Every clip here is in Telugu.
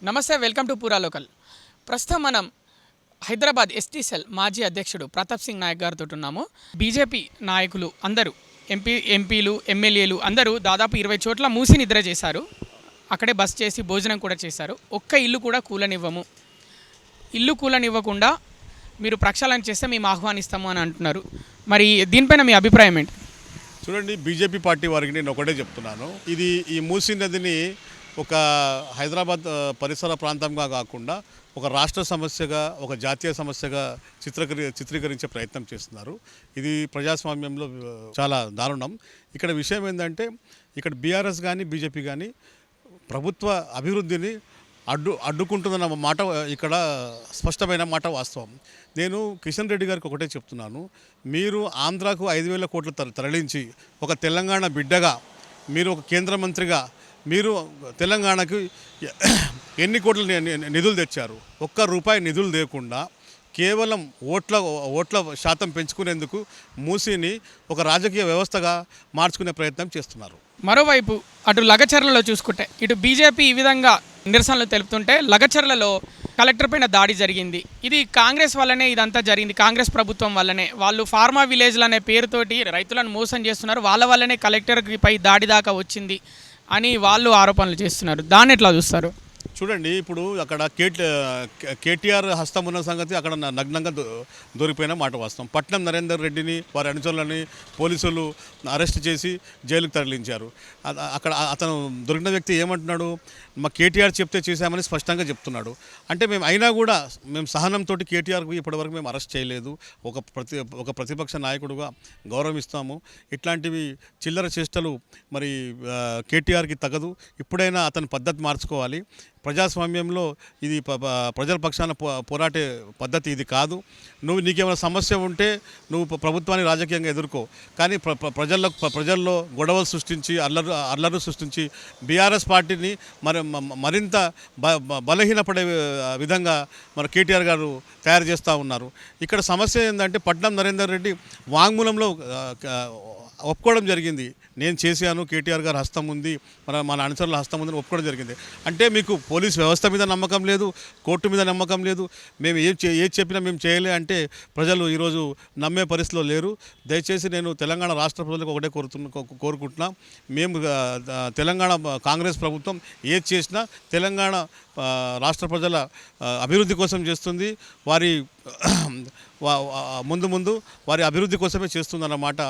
నమస్తే, వెల్కమ్ టు పూరా లోకల్. ప్రస్తుతం మనం హైదరాబాద్ ఎస్టీ సెల్ మాజీ అధ్యక్షుడు ప్రతాప్ సింగ్ నాయక్ గారితో ఉన్నాము. బీజేపీ నాయకులు అందరూ ఎంపీలు ఎమ్మెల్యేలు అందరూ దాదాపు 20 చోట్ల మూసి నిద్ర చేశారు. అక్కడే బస్ చేసి భోజనం కూడా చేశారు. ఒక్క ఇల్లు కూడా కూలనివ్వము, ఇల్లు కూలనివ్వకుండా మీరు ప్రక్షాళన చేస్తే మేము ఆహ్వానిస్తాము అని అంటున్నారు. మరి దీనిపైన మీ అభిప్రాయం ఏంటి? చూడండి, బీజేపీ పార్టీ వారికి నేను ఒకటే చెప్తున్నాను. ఈ మూసీ నదిని ఒక హైదరాబాద్ పరిసర ప్రాంతంగా కాకుండా ఒక రాష్ట్ర సమస్యగా, ఒక జాతీయ సమస్యగా చిత్రీకరించే ప్రయత్నం చేస్తున్నారు. ఇది ప్రజాస్వామ్యంలో చాలా దారుణం. ఇక్కడ విషయం ఏంటంటే, ఇక్కడ బీఆర్ఎస్ కానీ బీజేపీ కానీ ప్రభుత్వ అభివృద్ధిని అడ్డుకుంటుందన్న మాట ఇక్కడ స్పష్టమైన మాట వాస్తవం. నేను కిషన్ రెడ్డి గారికి ఒకటే చెప్తున్నాను, మీరు ఆంధ్రాకు 5,000 కోట్లు తరలించి ఒక తెలంగాణ బిడ్డగా, మీరు ఒక కేంద్ర మంత్రిగా మీరు తెలంగాణకు ఎన్ని కోట్ల నిధులు తెచ్చారు? ఒక్క రూపాయి నిధులు లేకుండా కేవలం ఓట్ల శాతం పెంచుకునేందుకు మూసీని ఒక రాజకీయ వ్యవస్థగా మార్చుకునే ప్రయత్నం చేస్తున్నారు. మరోవైపు అటు లగచర్లలో చూసుకుంటే ఇటు బీజేపీ ఈ విధంగా నిరసనలు తెలుపుతుంటే, లగచర్లలో కలెక్టర్ పైన దాడి జరిగింది. ఇది కాంగ్రెస్ వల్లనే ఇదంతా జరిగింది, కాంగ్రెస్ ప్రభుత్వం వల్లనే. వాళ్ళు ఫార్మా విలేజ్లు అనే పేరుతోటి రైతులను మోసం చేస్తున్నారు, వాళ్ళ వల్లనే కలెక్టర్పై దాడి దాకా వచ్చింది అని వాళ్ళు ఆరోపణలు చేస్తున్నారు. దాన్ని ఎట్లా చూస్తారు? చూడండి, ఇప్పుడు అక్కడ కేటీఆర్ హస్తం ఉన్న సంగతి అక్కడ నగ్నంగా దొరికిపోయిన మాట వాస్తవం. పట్నం నరేందర్ రెడ్డిని, వారి అనుచరులని పోలీసులు అరెస్ట్ చేసి జైలుకు తరలించారు. అక్కడ అతను దొరికిన వ్యక్తి ఏమంటున్నాడు? మా కేటీఆర్ చెప్తే చేశామని స్పష్టంగా చెప్తున్నాడు. అంటే అయినా కూడా మేము సహనంతో కేటీఆర్కు ఇప్పటివరకు మేము అరెస్ట్ చేయలేదు. ఒక ప్రతిపక్ష నాయకుడుగా గౌరవిస్తాము. ఇట్లాంటివి చిల్లర చేష్టలు మరి కేటీఆర్కి తగదు. ఇప్పుడైనా అతని పద్ధతి మార్చుకోవాలి. ప్రజాస్వామ్యంలో ఇది ప్రజల పక్షాన పోరాటే పద్ధతి ఇది కాదు. నీకేమైనా సమస్య ఉంటే నువ్వు ప్రభుత్వాన్ని రాజకీయంగా ఎదుర్కో, కానీ ప్రజల్లో గొడవలు సృష్టించి అల్లర్లు సృష్టించి బీఆర్ఎస్ పార్టీని మరింత బలహీనపడే విధంగా మన కేటీఆర్ గారు తయారు చేస్తూ ఉన్నారు. ఇక్కడ సమస్య ఏంటంటే, పట్నం నరేందర్ రెడ్డి వాంగ్మూలంలో ఒప్పుకోవడం జరిగింది, నేను చేశాను, కేటీఆర్ గారు హస్తం ఉంది, మన అనుచరుల హస్తం ఉందని ఒప్పుకోవడం జరిగింది. అంటే మీకు పోలీస్ వ్యవస్థ మీద నమ్మకం లేదు, కోర్టు మీద నమ్మకం లేదు. మేము ఏది చెప్పినా మేము చేయలే అంటే ప్రజలు ఈరోజు నమ్మే పరిస్థితిలో లేరు. దయచేసి నేను తెలంగాణ రాష్ట్ర ప్రజలకు ఒకటే కోరుకుంటున్నా, మేము తెలంగాణ కాంగ్రెస్ ప్రభుత్వం ఏది చేసినా తెలంగాణ రాష్ట్ర ప్రజల అభివృద్ధి కోసం చేస్తుంది. వారి ముందు వారి అభివృద్ధి కోసమే చేస్తుందన్నమాట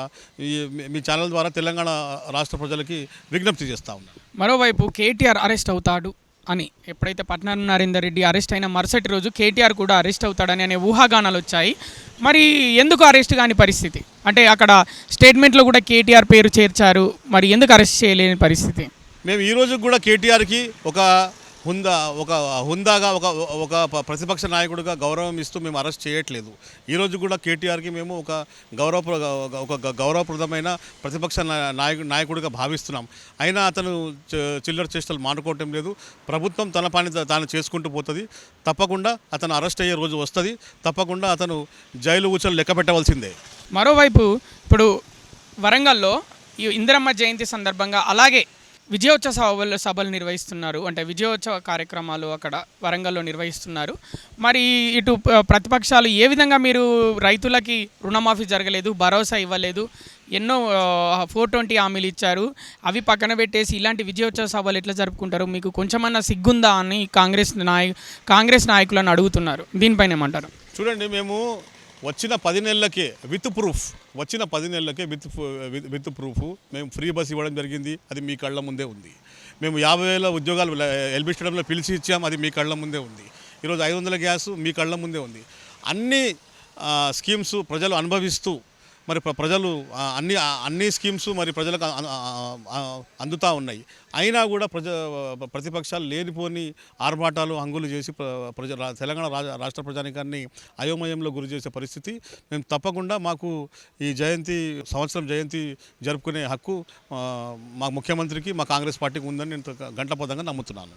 మీ ఛానల్ ద్వారా తెలంగాణ రాష్ట్ర ప్రజలకి విజ్ఞప్తి చేస్తూ ఉన్నాను. మరోవైపు కేటీఆర్ అరెస్ట్ అవుతాడు అని ఎప్పుడైతే పట్నం నరేందర్ రెడ్డి అరెస్ట్ అయిన మరుసటి రోజు కేటీఆర్ కూడా అరెస్ట్ అవుతాడని అనే ఊహాగానాలు వచ్చాయి. మరి ఎందుకు అరెస్ట్ కాని పరిస్థితి? అంటే అక్కడ స్టేట్మెంట్లో కూడా కేటీఆర్ పేరు చేర్చారు, మరి ఎందుకు అరెస్ట్ చేయలేని పరిస్థితి? మేము ఈరోజు కూడా కేటీఆర్కి ఒక హుందాగా ఒక ప్రతిపక్ష నాయకుడిగా గౌరవం ఇస్తూ మేము అరెస్ట్ చేయట్లేదు. ఈరోజు కూడా కేటీఆర్కి మేము ఒక గౌరవప్రదమైన ప్రతిపక్ష నాయకుడిగా భావిస్తున్నాం. అయినా అతను చిల్లర చేష్టలు మానుకోవటం లేదు. ప్రభుత్వం తన పని తాను చేసుకుంటూ పోతుంది. తప్పకుండా అతను అరెస్ట్ అయ్యే రోజు వస్తుంది. తప్పకుండా అతను జైలు ఊచలు లెక్క పెట్టవలసిందే. మరోవైపు ఇప్పుడు వరంగల్లో ఈ ఇందిరమ్మ జయంతి సందర్భంగా అలాగే విజయోత్సవ సభలు నిర్వహిస్తున్నారు, అంటే విజయోత్సవ కార్యక్రమాలు అక్కడ వరంగల్లో నిర్వహిస్తున్నారు. మరి ఇటు ప్రతిపక్షాలు ఏ విధంగా మీరు రైతులకి రుణమాఫీ జరగలేదు, భరోసా ఇవ్వలేదు, ఎన్నో 420 హామీలు ఇచ్చారు, అవి పక్కన పెట్టేసి ఇలాంటి విజయోత్సవ సభలు ఎట్లా జరుపుకుంటారు? మీకు కొంచెమన్నా సిగ్గుందా అని కాంగ్రెస్ నాయకులను అడుగుతున్నారు. దీనిపైన ఏమంటారు? చూడండి, మేము వచ్చిన 10 నెలలకే విత్ ప్రూఫ్ మేము ఫ్రీ బస్ ఇవ్వడం జరిగింది. అది మీ కళ్ళ ముందే ఉంది. మేము 50,000 ఉద్యోగాలు ఎల్బీ స్టేడియంలో పిలిచి ఇచ్చాం. అది మీ కళ్ళ ముందే ఉంది. ఈరోజు 500 గ్యాసు మీ కళ్ళ ముందే ఉంది. అన్ని స్కీమ్స్ ప్రజలు అనుభవిస్తూ మరి ప్రజలు అన్ని స్కీమ్స్ మరి ప్రజలకు అందుతూ ఉన్నాయి. అయినా కూడా ప్రతిపక్షాలు లేనిపోని ఆర్భాటాలు హంగులు చేసి తెలంగాణ రాష్ట్ర ప్రజానికాన్ని అయోమయంలో గురి చేసే పరిస్థితి. మేము తప్పకుండా మాకు ఈ సంవత్సరం జయంతి జరుపుకునే హక్కు మా ముఖ్యమంత్రికి, మా కాంగ్రెస్ పార్టీకి ఉందని నేను గంటపదంగా నమ్ముతున్నాను.